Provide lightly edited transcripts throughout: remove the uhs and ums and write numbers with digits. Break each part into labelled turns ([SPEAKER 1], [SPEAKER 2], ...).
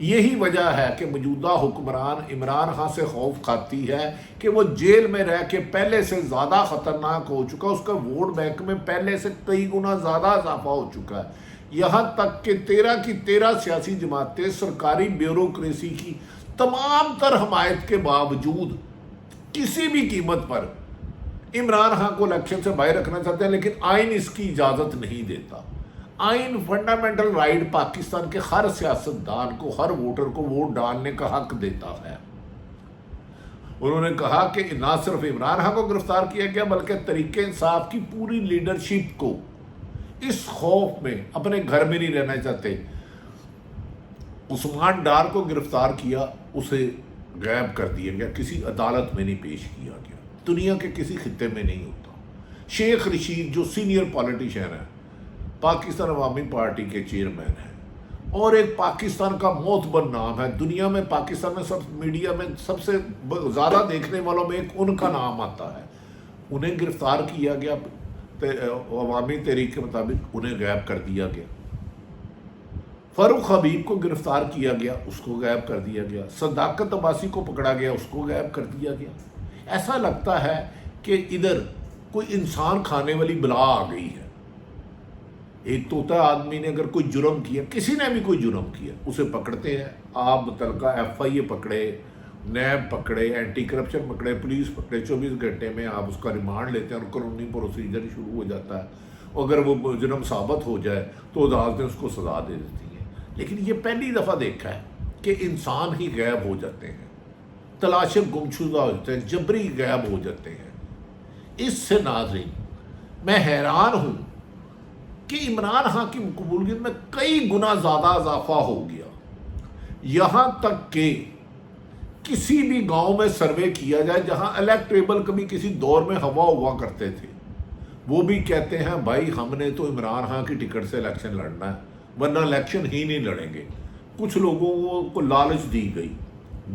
[SPEAKER 1] یہی وجہ ہے کہ موجودہ حکمران عمران خان سے خوف کھاتی ہے کہ وہ جیل میں رہ کے پہلے سے زیادہ خطرناک ہو چکا، اس کا ووٹ بینک میں پہلے سے کئی گنا زیادہ اضافہ ہو چکا ہے، یہاں تک کہ 13 کی 13 سیاسی جماعتیں سرکاری بیوروکریسی کی تمام تر حمایت کے باوجود کسی بھی قیمت پر عمران خان کو الیکشن سے باہر رکھنا چاہتے ہیں، لیکن آئین اس کی اجازت نہیں دیتا۔ آئین فنڈامنٹل رائٹ پاکستان کے ہر سیاستدان کو، ہر ووٹر کو ووٹ ڈالنے کا حق دیتا ہے۔ انہوں نے کہا کہ نہ صرف عمران خان کو گرفتار کیا گیا بلکہ تحریک انصاف کی پوری لیڈرشپ کو اس خوف میں اپنے گھر میں نہیں رہنا چاہتے۔ عثمان ڈار کو گرفتار کیا، اسے غائب کر دیا گیا، کسی عدالت میں نہیں پیش کیا گیا، دنیا کے کسی خطے میں نہیں ہوتا۔ شیخ رشید جو سینئر پالیٹیشین ہے، پاکستان عوامی پارٹی کے چیئرمین ہیں اور ایک پاکستان کا معتبر نام ہے، دنیا میں پاکستان میں میڈیا میں سب سے زیادہ دیکھنے والوں میں ایک ان کا نام آتا ہے، انہیں گرفتار کیا گیا، عوامی تحریک کے مطابق انہیں غائب کر دیا گیا۔ فاروق حبیب کو گرفتار کیا گیا، اس کو غائب کر دیا گیا۔ صداقت عباسی کو پکڑا گیا، اس کو غائب کر دیا گیا۔ ایسا لگتا ہے کہ ادھر کوئی انسان کھانے والی بلا آ گئی ہے۔ ایک طوطا آدمی نے اگر کوئی جرم کیا، کسی نے بھی کوئی جرم کیا، اسے پکڑتے ہیں، آپ متعلقہ ایف آئی اے پکڑے، نیب پکڑے، اینٹی کرپشن پکڑے، پولیس پکڑے، 24 گھنٹے میں آپ اس کا ریمانڈ لیتے ہیں اور قانونی پروسیجر شروع ہو جاتا ہے۔ اگر وہ جرم ثابت ہو جائے تو عدالتیں اس کو سزا دے دیتی ہیں۔ لیکن یہ پہلی دفعہ دیکھا ہے کہ انسان ہی غائب ہو جاتے ہیں، تلاشیں گمشدہ ہو جاتے ہیں، جبری غائب ہو جاتے ہیں۔ اس سے ناظرین میں حیران ہوں کہ عمران خان کی مقبولیت میں کئی گنا زیادہ اضافہ ہو گیا، یہاں تک کہ کسی بھی گاؤں میں سروے کیا جائے جہاں الیکٹریبل کبھی کسی دور میں ہوا کرتے تھے، وہ بھی کہتے ہیں بھائی ہم نے تو عمران خان کی ٹکٹ سے الیکشن لڑنا ہے، ورنہ الیکشن ہی نہیں لڑیں گے۔ کچھ لوگوں کو لالچ دی گئی،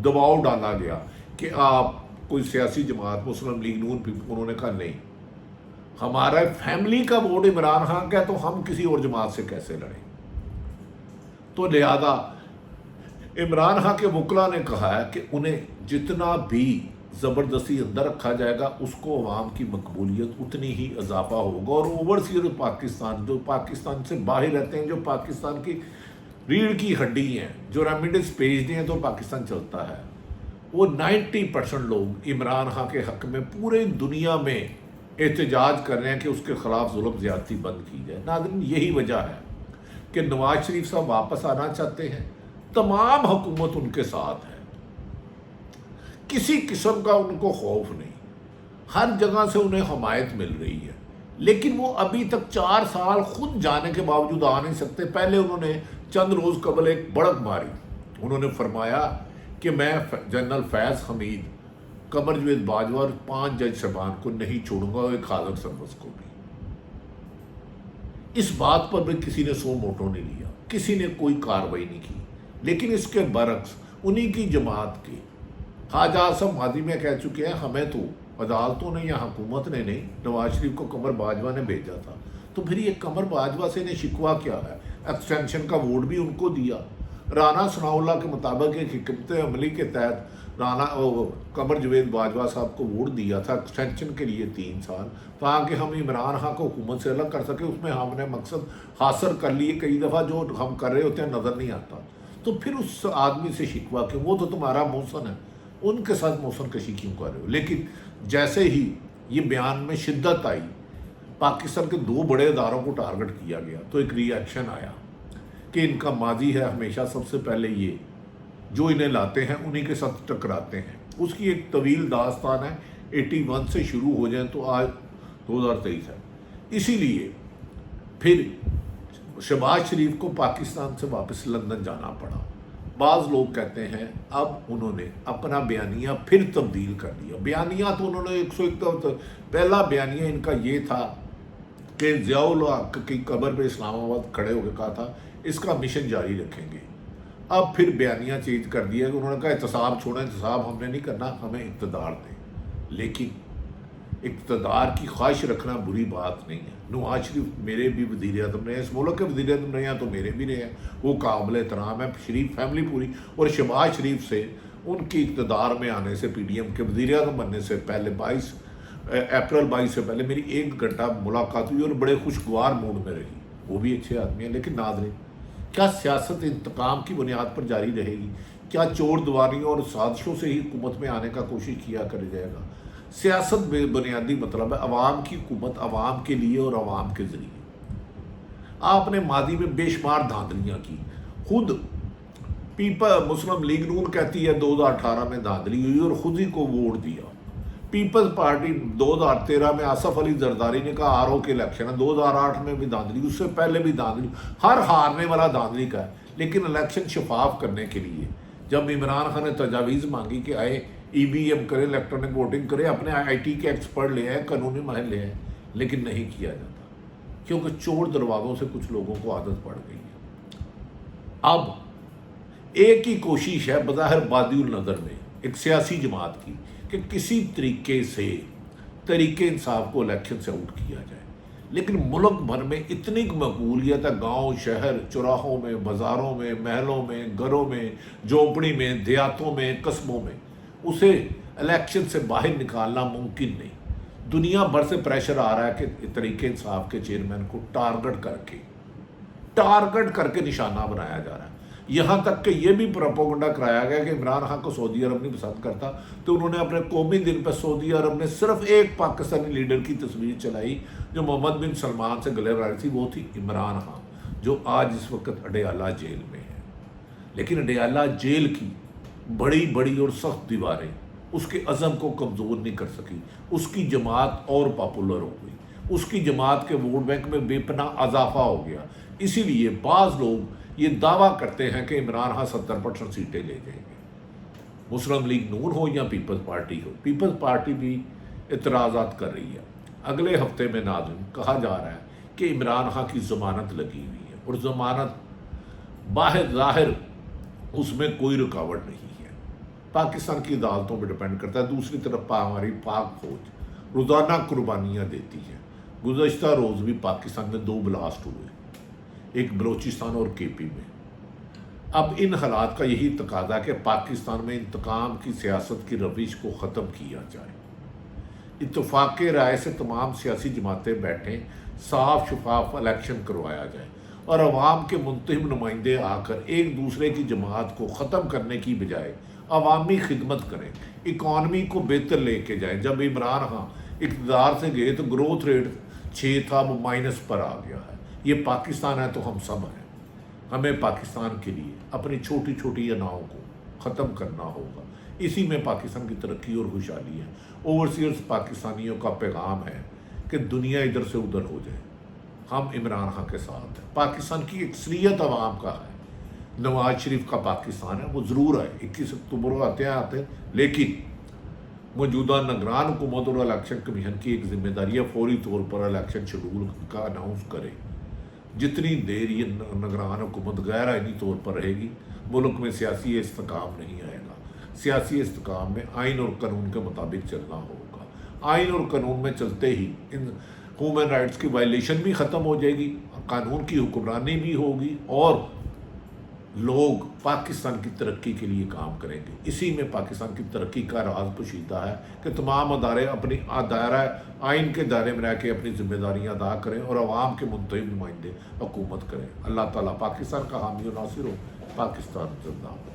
[SPEAKER 1] دباؤ ڈالا گیا کہ آپ کوئی سیاسی جماعت، مسلم لیگ، نون، انہوں نے کہا نہیں، ہمارا فیملی کا ووٹ عمران خان کا ہے تو ہم کسی اور جماعت سے کیسے لڑیں۔ تو لہذا عمران خان کے وکلاء نے کہا ہے کہ انہیں جتنا بھی زبردستی اندر رکھا جائے گا اس کو عوام کی مقبولیت اتنی ہی اضافہ ہوگا، اور اوورسیئر پاکستان جو پاکستان سے باہر رہتے ہیں، جو پاکستان کی ریڑھ کی ہڈی ہیں، جو ریمیڈنس بھیجتے ہیں تو پاکستان چلتا ہے، وہ 90% لوگ عمران خان کے حق میں پورے دنیا میں احتجاج کر رہے ہیں کہ اس کے خلاف ظلم زیادتی بند کی جائے۔ ناظرین یہی وجہ ہے کہ نواز شریف صاحب واپس آنا چاہتے ہیں، تمام حکومت ان کے ساتھ ہے، کسی قسم کا ان کو خوف نہیں، ہر جگہ سے انہیں حمایت مل رہی ہے، لیکن وہ ابھی تک 4 سال خود جانے کے باوجود آ نہیں سکتے۔ پہلے انہوں نے چند روز قبل ایک بڑک ماری، انہوں نے فرمایا کہ میں جنرل فیض حمید، قمر جاوید باجوہ اور 5 جج صاحبان کو نہیں چھوڑوں گا، اور ایک حاضر سربز کو بھی۔ اس بات پر بھی کسی نے سو موٹو نہیں لیا، کسی نے کوئی کارروائی نہیں کی، لیکن اس کے برعکس انہی کی جماعت کے خواجہ اعظم ماضی میں کہہ چکے ہیں ہمیں تو عدالتوں نے یا حکومت نے نہیں، نواز شریف کو قمر باجوہ نے بھیجا تھا، تو پھر یہ قمر باجوہ سے انہیں شکوہ کیا ہے؟ ایکسٹینشن کا ووٹ بھی ان کو دیا، رانا ثناء اللہ کے مطابق ایک حکمت عملی کے تحت قمر جاوید باجوہ صاحب کو ووٹ دیا تھا ایکسٹینشن کے لیے 3 سال، تاکہ ہم عمران خان کو حکومت سے الگ کر سکیں۔ اس میں ہم نے مقصد حاصل کر لیے، کئی دفعہ جو ہم کر رہے ہوتے ہیں نظر نہیں آتا، تو پھر اس آدمی سے شکوہ کہ وہ تو تمہارا محسن ہے، ان کے ساتھ محسن کشی کیوں کر رہے ہو؟ لیکن جیسے ہی یہ بیان میں شدت آئی، پاکستان کے 2 بڑے اداروں کو ٹارگٹ کیا گیا، تو ایک ری ایکشن آیا کہ ان کا ماضی ہے ہمیشہ سب سے پہلے یہ جو انہیں لاتے ہیں انہی کے ساتھ ٹکراتے ہیں۔ اس کی ایک طویل داستان ہے، 81 سے شروع ہو جائیں تو آج 2023 ہے۔ اسی لیے پھر شہباز شریف کو پاکستان سے واپس لندن جانا پڑا۔ بعض لوگ کہتے ہیں اب انہوں نے اپنا بیانیہ پھر تبدیل کر دیا۔ بیانیہ تو انہوں نے 101 پہلا بیانیہ ان کا یہ تھا کہ ضیاء الحق کی قبر پہ اسلام آباد کھڑے ہو کے کہا تھا اس کا مشن جاری رکھیں گے۔ اب پھر بیانیہ چینج کر دیا کہ انہوں نے کہا احتساب چھوڑیں، احتساب ہم نے نہیں کرنا، ہمیں اقتدار دیں۔ لیکن اقتدار کی خواہش رکھنا بری بات نہیں ہے. نواز شریف میرے بھی وزیر اعظم رہے ہیں, اس ملک کے وزیر اعظم رہے ہیں تو میرے بھی رہے ہیں, وہ قابل احترام ہے. شریف فیملی پوری, اور شہباز شریف سے ان کی اقتدار میں آنے سے, پی ڈی ایم کے وزیر اعظم بننے سے پہلے اپریل 22 سے پہلے میری 1 گھنٹہ ملاقات ہوئی اور بڑے خوشگوار موڈ میں رہی. وہ بھی اچھے آدمی ہیں. لیکن ناظرین, کیا سیاست انتقام کی بنیاد پر جاری رہے گی؟ کیا چور دیواریوں اور سازشوں سے ہی حکومت میں آنے کا کوشش کیا کر جائے گا؟ سیاست بے بنیادی مطلب ہے عوام کی حکومت, عوام کے لیے اور عوام کے ذریعے. آپ نے ماضی میں بے شمار دھاندلیاں کی. خود مسلم لیگ نون کہتی ہے 2018 میں دھاندلی ہوئی اور خود ہی کو ووٹ دیا. پیپلز پارٹی 2013 میں آصف علی زرداری نے کہا آر او کے الیکشن ہے, 2008 میں بھی دھاندلی, اس سے پہلے بھی دھاندلی. ہر ہارنے والا دھاندلی کا ہے. لیکن الیکشن شفاف کرنے کے لیے جب عمران خان نے تجاویز مانگی کہ آئے ای وی ایم کرے, الیکٹرانک ووٹنگ کرے, اپنے آئی ٹی کے ایکسپرٹ لے آئے, قانونی ماہر لے آئے, لیکن نہیں کیا جاتا کیونکہ چور دروازوں سے کچھ لوگوں کو عادت پڑ گئی ہے. اب ایک ہی کوشش ہے بظاہر بادی النظر میں ایک سیاسی جماعت کی کہ کسی طریقے سے تحریک انصاف کو الیکشن سے آؤٹ کیا جائے. لیکن ملک بھر میں اتنی مقبولیت ہے, گاؤں, شہر, چوراہوں میں, بازاروں میں, محلوں میں, گھروں میں, جھونپڑی میں, دیہاتوں میں, قصبوں میں, اسے الیکشن سے باہر نکالنا ممکن نہیں. دنیا بھر سے پریشر آ رہا ہے کہ تحریک انصاف کے چیئرمین کو ٹارگٹ کر کے نشانہ بنایا جا رہا ہے. یہاں تک کہ یہ بھی پروپیگنڈا کرایا گیا کہ عمران خان کو سعودی عرب نہیں پسند کرتا, تو انہوں نے اپنے قومی دن پہ سعودی عرب نے صرف ایک پاکستانی لیڈر کی تصویر چلائی جو محمد بن سلمان سے گلے رہی تھی, وہ تھی عمران خان, جو آج اس وقت اڈیالہ جیل میں ہے. لیکن اڈیالہ جیل کی بڑی بڑی اور سخت دیواریں اس کے عزم کو کمزور نہیں کر سکی. اس کی جماعت اور پاپولر ہو گئی, اس کی جماعت کے ووٹ بینک میں بے پناہ اضافہ ہو گیا. اسی لیے بعض لوگ یہ دعویٰ کرتے ہیں کہ عمران خان 70% سیٹیں لے جائیں گے. مسلم لیگ نون ہو یا پیپلز پارٹی ہو, پیپلز پارٹی بھی اعتراضات کر رہی ہے. اگلے ہفتے میں ناظرین کہا جا رہا ہے کہ عمران خان کی ضمانت لگی ہوئی ہے, اور ضمانت باہر ظاہر اس میں کوئی رکاوٹ نہیں ہے. پاکستان کی عدالتوں پہ ڈپینڈ کرتا ہے. دوسری طرف ہماری پاک فوج روزانہ قربانیاں دیتی ہے. گزشتہ روز بھی پاکستان میں 2 بلاسٹ ہوئے, ایک بلوچستان اور کے پی میں. اب ان حالات کا یہی تقاضا کہ پاکستان میں انتقام کی سیاست کی روش کو ختم کیا جائے. اتفاق رائے سے تمام سیاسی جماعتیں بیٹھیں, صاف شفاف الیکشن کروایا جائے, اور عوام کے منتخب نمائندے آ کر ایک دوسرے کی جماعت کو ختم کرنے کی بجائے عوامی خدمت کریں, اکانومی کو بہتر لے کے جائیں. جب عمران خان اقتدار سے گئے تو گروتھ ریٹ 6 تھا, وہ مائنس پر آ گیا ہے. یہ پاکستان ہے تو ہم سب ہیں. ہمیں پاکستان کے لیے اپنی چھوٹی چھوٹی اناؤں کو ختم کرنا ہوگا. اسی میں پاکستان کی ترقی اور خوشحالی ہے. اوورسیئرز پاکستانیوں کا پیغام ہے کہ دنیا ادھر سے ادھر ہو جائے, ہم عمران خان کے ساتھ ہیں. پاکستان کی اکثریت عوام کا ہے. نواز شریف کا پاکستان ہے, وہ ضرور ہے, 21 اکتوبر کو آتے ہیں, لیکن موجودہ نگران حکومت اور الیکشن کمیشن کی ایک ذمہ داری ہے فوری طور پر الیکشن شیڈول کا اناؤنس کرے. جتنی دیر یہ نگران حکومت غیر آئینی طور پر رہے گی, ملک میں سیاسی استحکام نہیں آئے گا. سیاسی استحکام میں آئین اور قانون کے مطابق چلنا ہوگا. آئین اور قانون میں چلتے ہی ان ہیومن رائٹس کی وائلیشن بھی ختم ہو جائے گی, قانون کی حکمرانی بھی ہوگی, اور لوگ پاکستان کی ترقی کے لیے کام کریں گے. اسی میں پاکستان کی ترقی کا راز پوشیدہ ہے کہ تمام ادارے اپنی دائرہ آئین کے دائرے میں رہ کے اپنی ذمہ داریاں ادا کریں اور عوام کے منتخب نمائندے حکومت کریں. اللہ تعالیٰ پاکستان کا حامی و ناصر ہو. پاکستان زندہ باد.